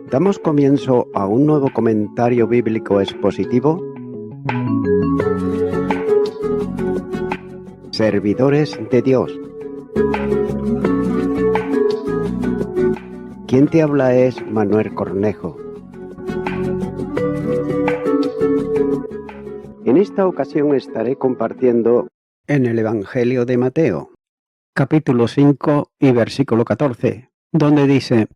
Damos comienzo a un nuevo comentario bíblico expositivo. Servidores de Dios. Quien te habla es Manuel Cornejo. En esta ocasión estaré compartiendo en el Evangelio de Mateo, capítulo 5 y versículo 14, donde dice: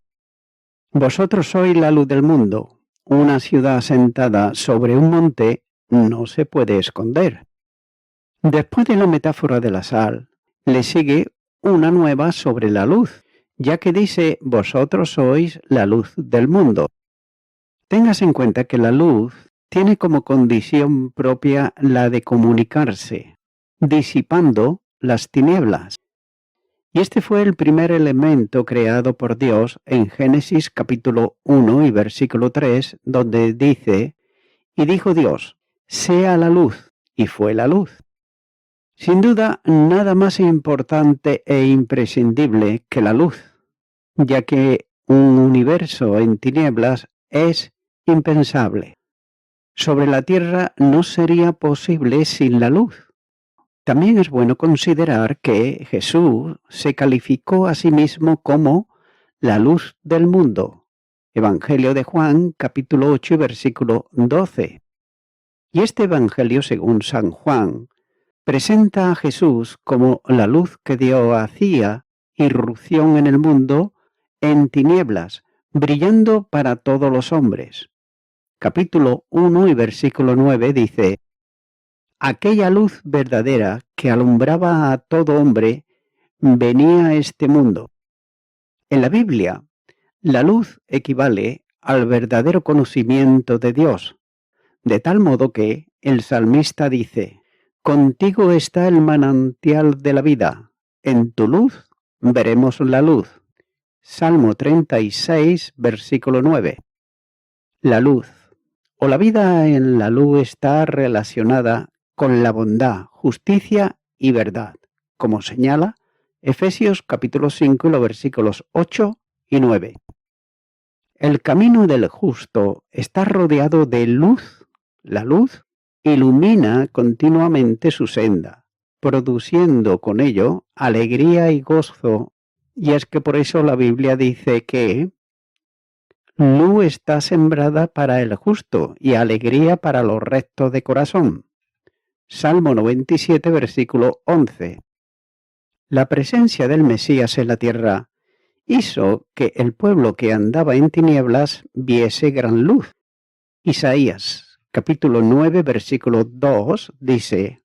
Vosotros sois la luz del mundo. Una ciudad asentada sobre un monte no se puede esconder. Después de la metáfora de la sal, le sigue una nueva sobre la luz, ya que dice: vosotros sois la luz del mundo. Tengas en cuenta que la luz tiene como condición propia la de comunicarse, disipando las tinieblas. Y este fue el primer elemento creado por Dios en Génesis capítulo 1 y versículo 3, donde dice: y dijo Dios, sea la luz, y fue la luz. Sin duda, nada más importante e imprescindible que la luz, ya que un universo en tinieblas es impensable. Sobre la tierra no sería posible sin la luz. También es bueno considerar que Jesús se calificó a sí mismo como la luz del mundo. Evangelio de Juan, capítulo 8, versículo 12. Y este Evangelio, según San Juan, presenta a Jesús como la luz que Dios hacía irrupción en el mundo en tinieblas, brillando para todos los hombres. Capítulo 1 y versículo 9 dice: aquella luz verdadera que alumbraba a todo hombre venía a este mundo. En la Biblia, la luz equivale al verdadero conocimiento de Dios, de tal modo que el salmista dice: contigo está el manantial de la vida, en tu luz veremos la luz. Salmo 36, versículo 9. La luz o la vida en la luz está relacionada con la bondad, justicia y verdad, como señala Efesios capítulo 5 y los versículos 8 y 9. El camino del justo está rodeado de luz. La luz ilumina continuamente su senda, produciendo con ello alegría y gozo, y es que por eso la Biblia dice que luz está sembrada para el justo y alegría para los rectos de corazón. Salmo 97, versículo 11. La presencia del Mesías en la tierra hizo que el pueblo que andaba en tinieblas viese gran luz. Isaías, capítulo 9, versículo 2, dice: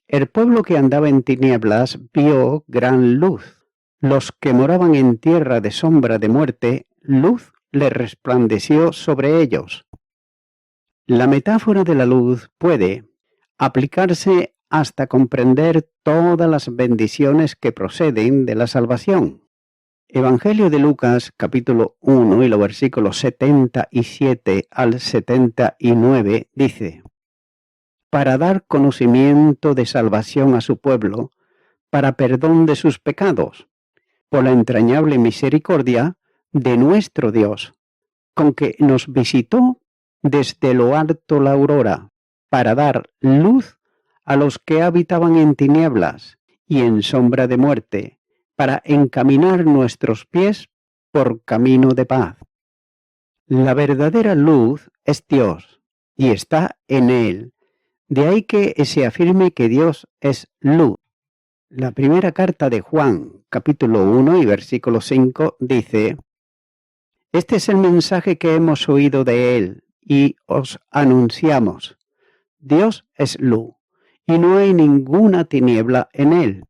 el pueblo que andaba en tinieblas vio gran luz. Los que moraban en tierra de sombra de muerte, luz le resplandeció sobre ellos. La metáfora de la luz puede aplicarse hasta comprender todas las bendiciones que proceden de la salvación. Evangelio de Lucas, capítulo 1 y los versículos 77 al 79 dice: para dar conocimiento de salvación a su pueblo, para perdón de sus pecados, por la entrañable misericordia de nuestro Dios, con que nos visitó desde lo alto la aurora, para dar luz a los que habitaban en tinieblas y en sombra de muerte, para encaminar nuestros pies por camino de paz. La verdadera luz es Dios, y está en Él. De ahí que se afirme que Dios es luz. La primera carta de Juan, capítulo 1 y versículo 5, dice: este es el mensaje que hemos oído de Él y os anunciamos. Dios es luz, y no hay ninguna tiniebla en Él.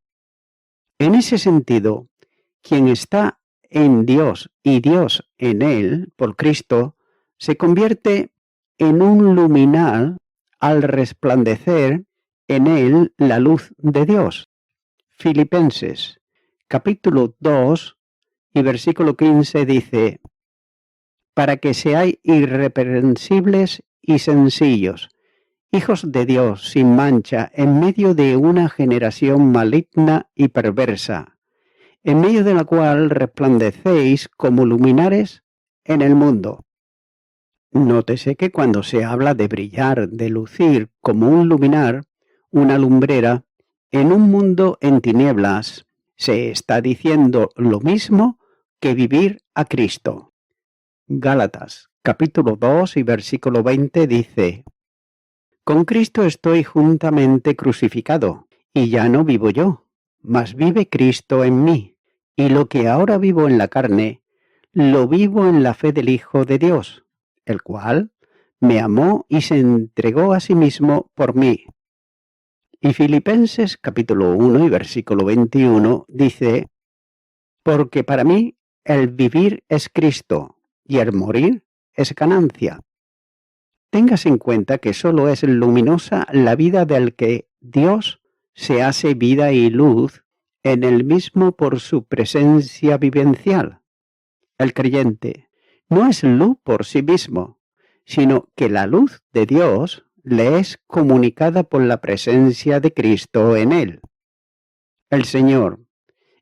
En ese sentido, quien está en Dios y Dios en Él, por Cristo, se convierte en un luminal al resplandecer en Él la luz de Dios. Filipenses, capítulo 2 y versículo 15 dice: para que seáis irreprensibles y sencillos, hijos de Dios sin mancha en medio de una generación maligna y perversa, en medio de la cual resplandecéis como luminares en el mundo. Nótese que cuando se habla de brillar, de lucir como un luminar, una lumbrera, en un mundo en tinieblas, se está diciendo lo mismo que vivir a Cristo. Gálatas, capítulo 2 y versículo 20 dice: Con Cristo estoy juntamente crucificado, y ya no vivo yo, mas vive Cristo en mí, y lo que ahora vivo en la carne, lo vivo en la fe del Hijo de Dios, el cual me amó y se entregó a sí mismo por mí. Y Filipenses capítulo 1 y versículo 21 dice: Porque para mí el vivir es Cristo, y el morir es ganancia. Tengas en cuenta que solo es luminosa la vida del que Dios se hace vida y luz en él mismo por su presencia vivencial. El creyente no es luz por sí mismo, sino que la luz de Dios le es comunicada por la presencia de Cristo en él. El Señor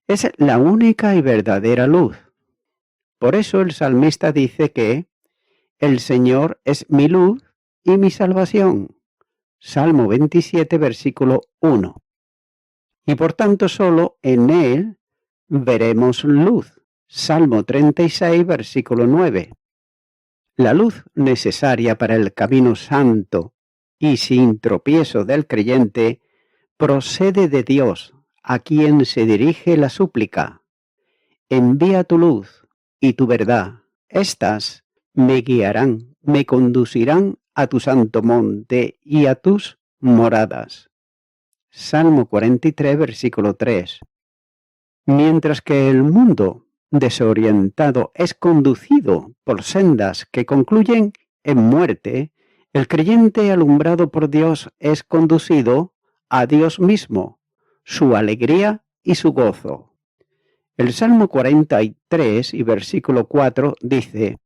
es la única y verdadera luz. Por eso el salmista dice que el Señor es mi luz y mi salvación. Salmo 27, versículo 1. Y por tanto solo en Él veremos luz. Salmo 36, versículo 9. La luz necesaria para el camino santo y sin tropiezo del creyente procede de Dios, a quien se dirige la súplica. Envía tu luz y tu verdad. Estas me guiarán, me conducirán a tu santo monte y a tus moradas. Salmo 43, versículo 3. Mientras que el mundo desorientado es conducido por sendas que concluyen en muerte, el creyente alumbrado por Dios es conducido a Dios mismo, su alegría y su gozo. El Salmo 43 y versículo 4 dice: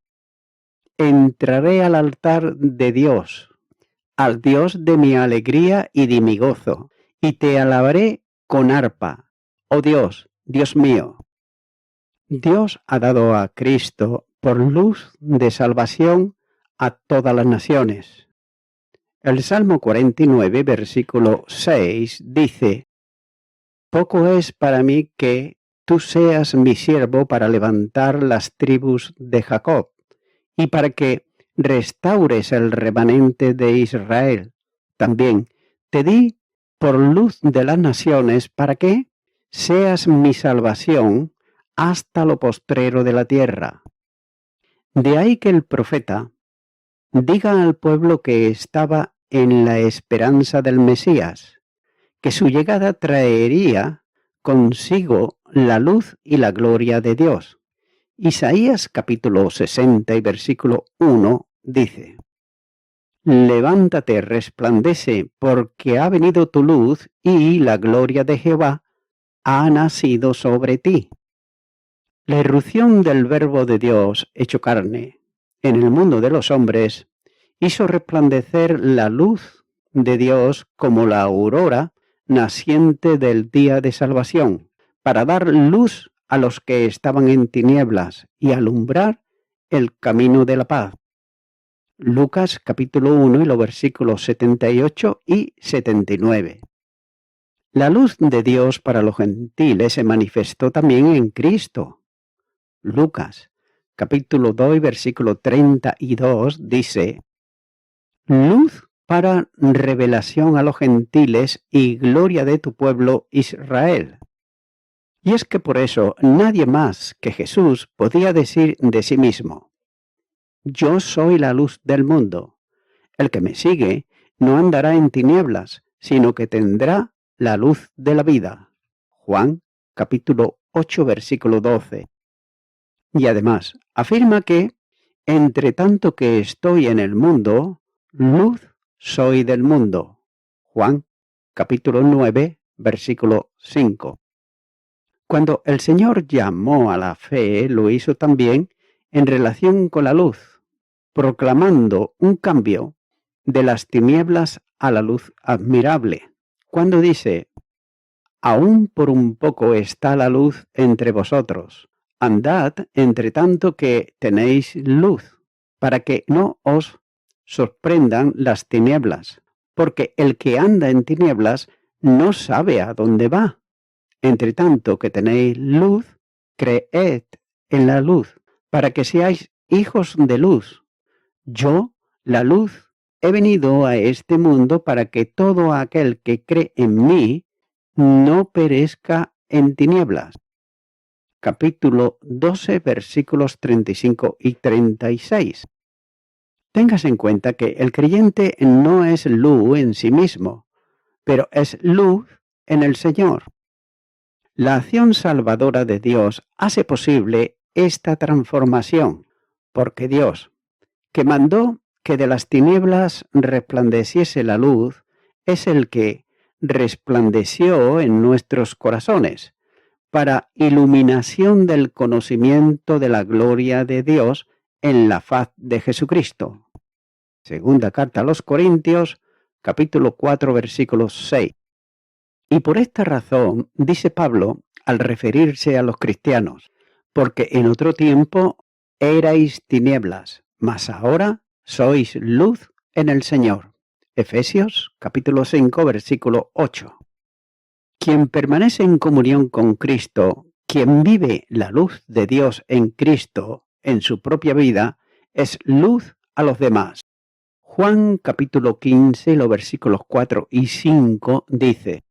Entraré al altar de Dios, al Dios de mi alegría y de mi gozo, y te alabaré con arpa. Oh Dios, Dios mío. Dios ha dado a Cristo por luz de salvación a todas las naciones. El Salmo 49, versículo 6 dice: Poco es para mí que tú seas mi siervo para levantar las tribus de Jacob, y para que restaures el remanente de Israel. También te di por luz de las naciones para que seas mi salvación hasta lo postrero de la tierra. De ahí que el profeta diga al pueblo que estaba en la esperanza del Mesías, que su llegada traería consigo la luz y la gloria de Dios. Isaías capítulo 60 y versículo 1 dice: Levántate, resplandece, porque ha venido tu luz y la gloria de Jehová ha nacido sobre ti. La irrupción del Verbo de Dios hecho carne en el mundo de los hombres hizo resplandecer la luz de Dios como la aurora naciente del día de salvación, para dar luz a los que estaban en tinieblas y alumbrar el camino de la paz. Lucas capítulo 1 y los versículos 78 y 79. La luz de Dios para los gentiles se manifestó también en Cristo. Lucas capítulo 2 y versículo 32 dice: Luz para revelación a los gentiles y gloria de tu pueblo Israel. Y es que por eso nadie más que Jesús podía decir de sí mismo: Yo soy la luz del mundo. El que me sigue no andará en tinieblas, sino que tendrá la luz de la vida. Juan capítulo 8 versículo 12. Y además afirma que, entre tanto que estoy en el mundo, luz soy del mundo. Juan capítulo 9 versículo 5. Cuando el Señor llamó a la fe, lo hizo también en relación con la luz, proclamando un cambio de las tinieblas a la luz admirable. Cuando dice, aún por un poco está la luz entre vosotros, andad entre tanto que tenéis luz, para que no os sorprendan las tinieblas, porque el que anda en tinieblas no sabe a dónde va. Entre tanto que tenéis luz, creed en la luz, para que seáis hijos de luz. Yo, la luz, he venido a este mundo para que todo aquel que cree en mí no perezca en tinieblas. Capítulo 12, versículos 35 y 36. Tengas en cuenta que el creyente no es luz en sí mismo, pero es luz en el Señor. La acción salvadora de Dios hace posible esta transformación, porque Dios, que mandó que de las tinieblas resplandeciese la luz, es el que resplandeció en nuestros corazones, para iluminación del conocimiento de la gloria de Dios en la faz de Jesucristo. Segunda carta a los Corintios, capítulo 4, versículo 6. Y por esta razón, dice Pablo, al referirse a los cristianos, porque en otro tiempo erais tinieblas, mas ahora sois luz en el Señor. Efesios capítulo 5, versículo 8. Quien permanece en comunión con Cristo, quien vive la luz de Dios en Cristo, en su propia vida, es luz a los demás. Juan capítulo 15, los versículos 4 y 5 dice,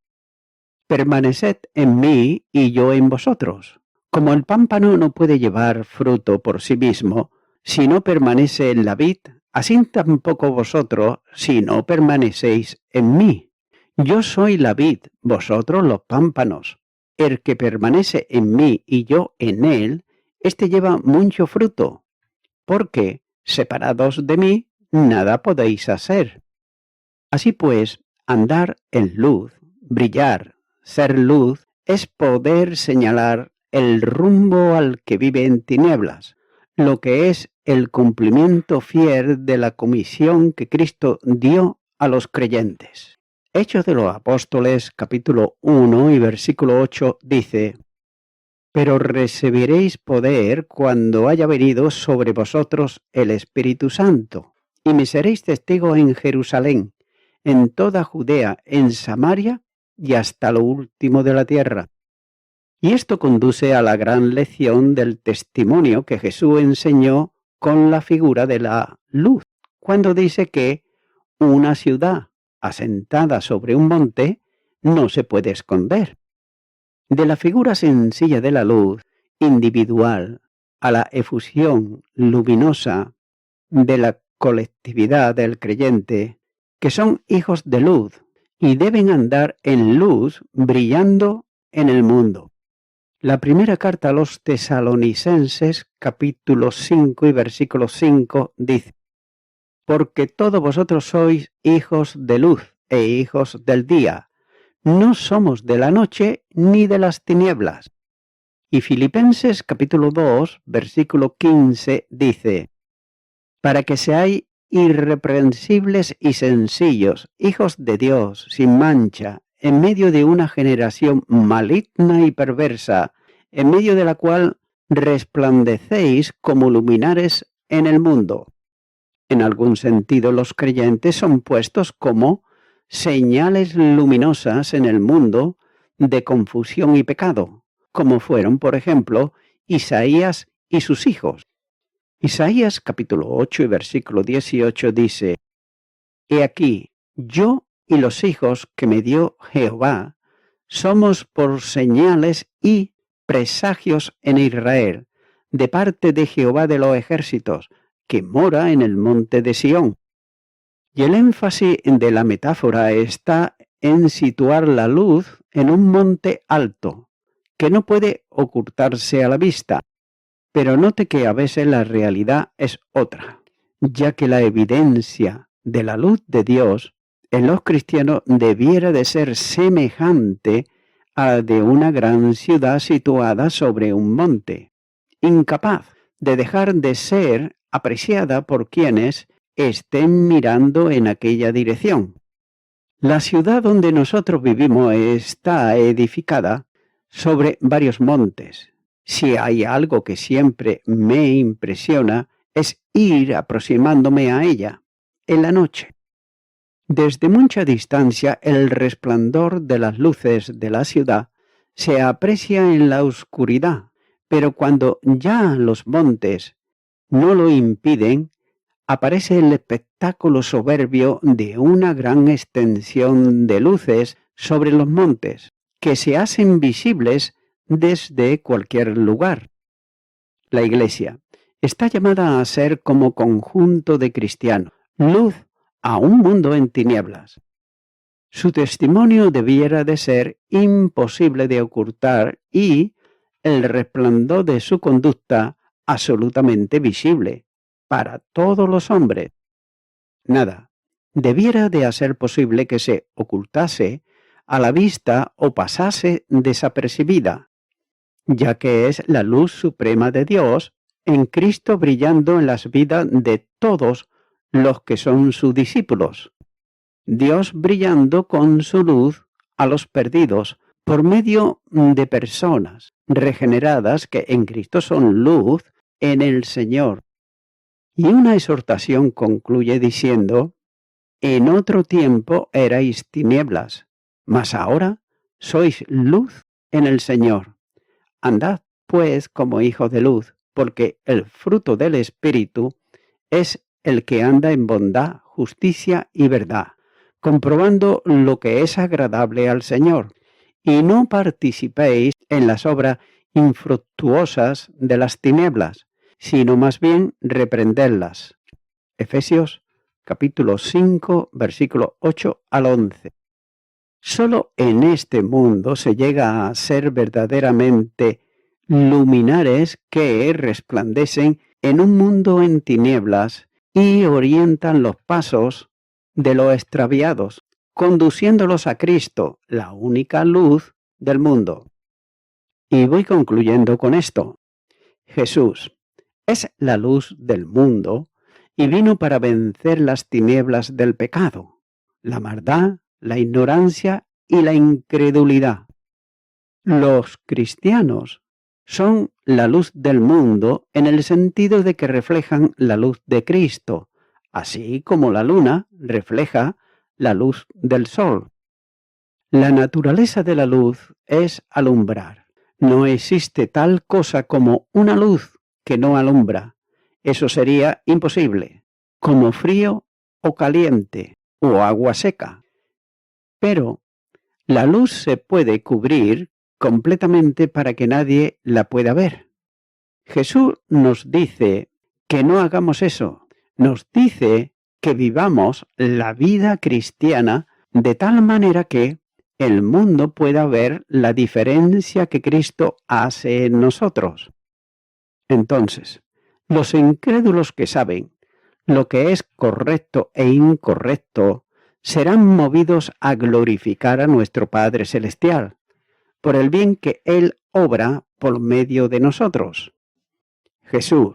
permaneced en mí y yo en vosotros. Como el pámpano no puede llevar fruto por sí mismo, si no permanece en la vid, así tampoco vosotros, si no permanecéis en mí. Yo soy la vid, vosotros los pámpanos. El que permanece en mí y yo en él, éste lleva mucho fruto, porque, separados de mí, nada podéis hacer. Así pues, andar en luz, brillar, ser luz, es poder señalar el rumbo al que vive en tinieblas, lo que es el cumplimiento fiel de la comisión que Cristo dio a los creyentes. Hechos de los Apóstoles, capítulo 1 y versículo 8 dice, pero recibiréis poder cuando haya venido sobre vosotros el Espíritu Santo, y me seréis testigos en Jerusalén, en toda Judea, en Samaria y hasta lo último de la tierra. Y esto conduce a la gran lección del testimonio que Jesús enseñó con la figura de la luz, cuando dice que una ciudad asentada sobre un monte no se puede esconder. De la figura sencilla de la luz individual a la efusión luminosa de la colectividad del creyente, que son hijos de luz y deben andar en luz brillando en el mundo. La primera carta a los Tesalonicenses, capítulo 5 y versículo 5, dice, porque todos vosotros sois hijos de luz e hijos del día, no somos de la noche ni de las tinieblas. Y Filipenses capítulo 2, versículo 15 dice, para que seáis irreprensibles y sencillos, hijos de Dios, sin mancha, en medio de una generación maligna y perversa, en medio de la cual resplandecéis como luminares en el mundo. En algún sentido, los creyentes son puestos como señales luminosas en el mundo de confusión y pecado, como fueron, por ejemplo, Isaías y sus hijos. Isaías capítulo 8 y versículo 18 dice, he aquí, yo y los hijos que me dio Jehová, somos por señales y presagios en Israel, de parte de Jehová de los ejércitos, que mora en el monte de Sión. Y el énfasis de la metáfora está en situar la luz en un monte alto, que no puede ocultarse a la vista. Pero note que a veces la realidad es otra, ya que la evidencia de la luz de Dios en los cristianos debiera de ser semejante a la de una gran ciudad situada sobre un monte, incapaz de dejar de ser apreciada por quienes estén mirando en aquella dirección. La ciudad donde nosotros vivimos está edificada sobre varios montes. Si hay algo que siempre me impresiona es ir aproximándome a ella en la noche. Desde mucha distancia el resplandor de las luces de la ciudad se aprecia en la oscuridad, pero cuando ya los montes no lo impiden, aparece el espectáculo soberbio de una gran extensión de luces sobre los montes, que se hacen visibles desde cualquier lugar. La Iglesia está llamada a ser como conjunto de cristianos, luz a un mundo en tinieblas. Su testimonio debiera de ser imposible de ocultar y el resplandor de su conducta absolutamente visible para todos los hombres. Nada debiera de hacer posible que se ocultase a la vista o pasase desapercibida, ya que es la luz suprema de Dios en Cristo brillando en las vidas de todos los que son sus discípulos. Dios brillando con su luz a los perdidos por medio de personas regeneradas que en Cristo son luz en el Señor. Y una exhortación concluye diciendo: en otro tiempo erais tinieblas, mas ahora sois luz en el Señor. Andad, pues, como hijos de luz, porque el fruto del Espíritu es el que anda en bondad, justicia y verdad, comprobando lo que es agradable al Señor, y no participéis en las obras infructuosas de las tinieblas, sino más bien reprenderlas. Efesios capítulo 5, versículo 8 al 11. Solo en este mundo se llega a ser verdaderamente luminares que resplandecen en un mundo en tinieblas y orientan los pasos de los extraviados, conduciéndolos a Cristo, la única luz del mundo. Y voy concluyendo con esto. Jesús es la luz del mundo y vino para vencer las tinieblas del pecado, la maldad, la ignorancia y la incredulidad. Los cristianos son la luz del mundo en el sentido de que reflejan la luz de Cristo, así como la luna refleja la luz del sol. La naturaleza de la luz es alumbrar. No existe tal cosa como una luz que no alumbra. Eso sería imposible, como frío o caliente o agua seca. Pero la luz se puede cubrir completamente para que nadie la pueda ver. Jesús nos dice que no hagamos eso. Nos dice que vivamos la vida cristiana de tal manera que el mundo pueda ver la diferencia que Cristo hace en nosotros. Entonces, los incrédulos que saben lo que es correcto e incorrecto serán movidos a glorificar a nuestro Padre Celestial, por el bien que Él obra por medio de nosotros. Jesús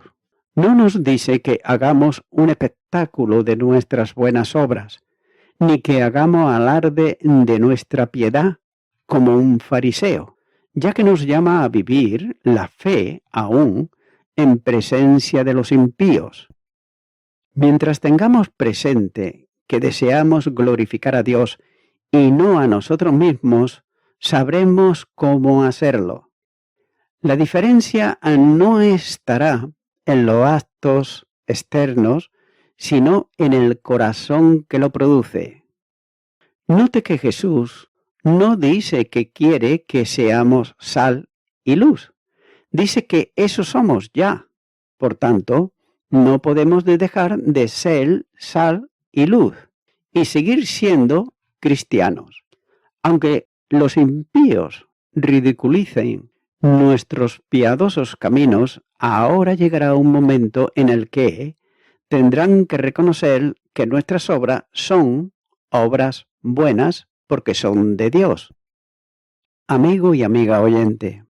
no nos dice que hagamos un espectáculo de nuestras buenas obras, ni que hagamos alarde de nuestra piedad como un fariseo, ya que nos llama a vivir la fe aún en presencia de los impíos. Mientras tengamos presente que deseamos glorificar a Dios y no a nosotros mismos, sabremos cómo hacerlo. La diferencia no estará en los actos externos, sino en el corazón que lo produce. Note que Jesús no dice que quiere que seamos sal y luz. Dice que eso somos ya. Por tanto, no podemos dejar de ser sal y luz y seguir siendo cristianos. Aunque los impíos ridiculicen nuestros piadosos caminos, ahora llegará un momento en el que tendrán que reconocer que nuestras obras son obras buenas porque son de Dios. Amigo y amiga oyente,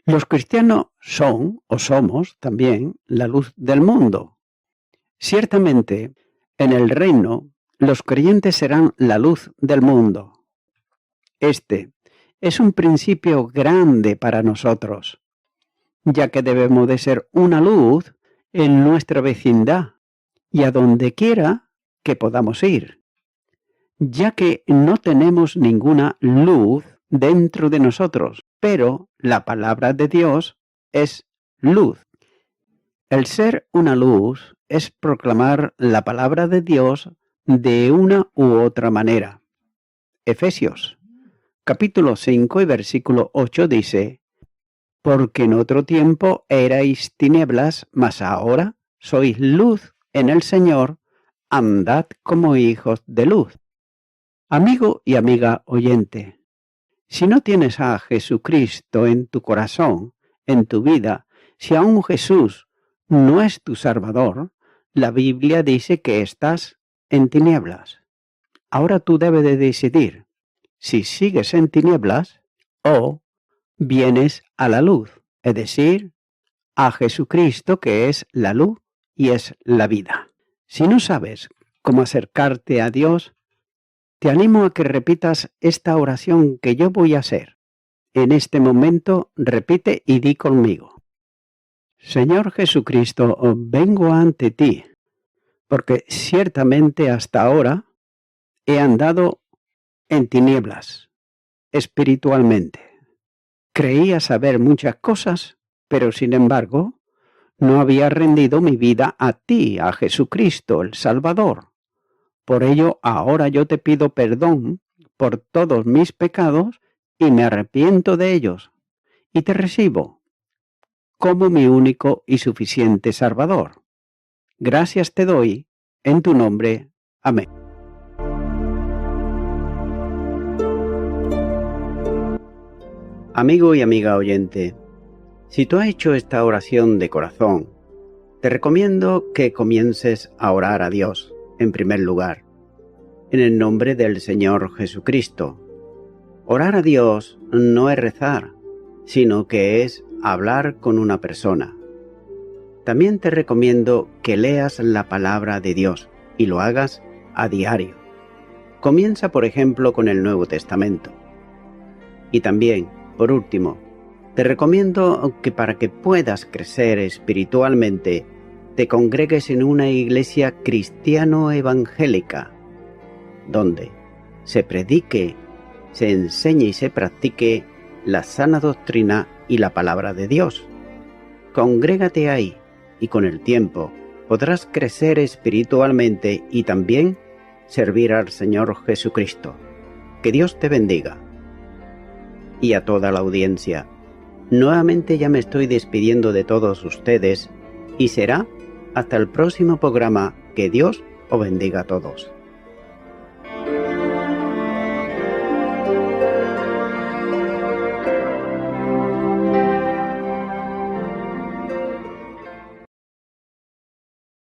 los cristianos son o somos también la luz del mundo. Ciertamente, en el reino, los creyentes serán la luz del mundo. Este es un principio grande para nosotros, ya que debemos de ser una luz en nuestra vecindad y a donde quiera que podamos ir, ya que no tenemos ninguna luz dentro de nosotros, pero la palabra de Dios es luz. El ser una luz es proclamar la palabra de Dios de una u otra manera. Efesios, capítulo 5 y versículo 8 dice: porque en otro tiempo erais tinieblas, mas ahora sois luz en el Señor, andad como hijos de luz. Amigo y amiga oyente, si no tienes a Jesucristo en tu corazón, en tu vida, si aún Jesús no es tu Salvador, la Biblia dice que estás en tinieblas. Ahora tú debes de decidir si sigues en tinieblas o vienes a la luz, es decir, a Jesucristo, que es la luz y es la vida. Si no sabes cómo acercarte a Dios, te animo a que repitas esta oración que yo voy a hacer. En este momento repite y di conmigo: Señor Jesucristo, vengo ante ti, porque ciertamente hasta ahora he andado en tinieblas, espiritualmente. Creía saber muchas cosas, pero sin embargo, no había rendido mi vida a ti, a Jesucristo, el Salvador. Por ello, ahora yo te pido perdón por todos mis pecados y me arrepiento de ellos, y te recibo como mi único y suficiente Salvador. Gracias te doy en tu nombre. Amén. Amigo y amiga oyente, si tú has hecho esta oración de corazón, te recomiendo que comiences a orar a Dios, en primer lugar, en el nombre del Señor Jesucristo. Orar a Dios no es rezar, sino que es hablar con una persona. También te recomiendo que leas la palabra de Dios y lo hagas a diario. Comienza, por ejemplo, con el Nuevo Testamento. Y también, por último, te recomiendo que para que puedas crecer espiritualmente, te congregues en una iglesia cristiano-evangélica, donde se predique, se enseñe y se practique la sana doctrina y la palabra de Dios. Congrégate ahí y con el tiempo podrás crecer espiritualmente y también servir al Señor Jesucristo. Que Dios te bendiga. Y a toda la audiencia, nuevamente ya me estoy despidiendo de todos ustedes y será hasta el próximo programa. Que Dios os bendiga a todos.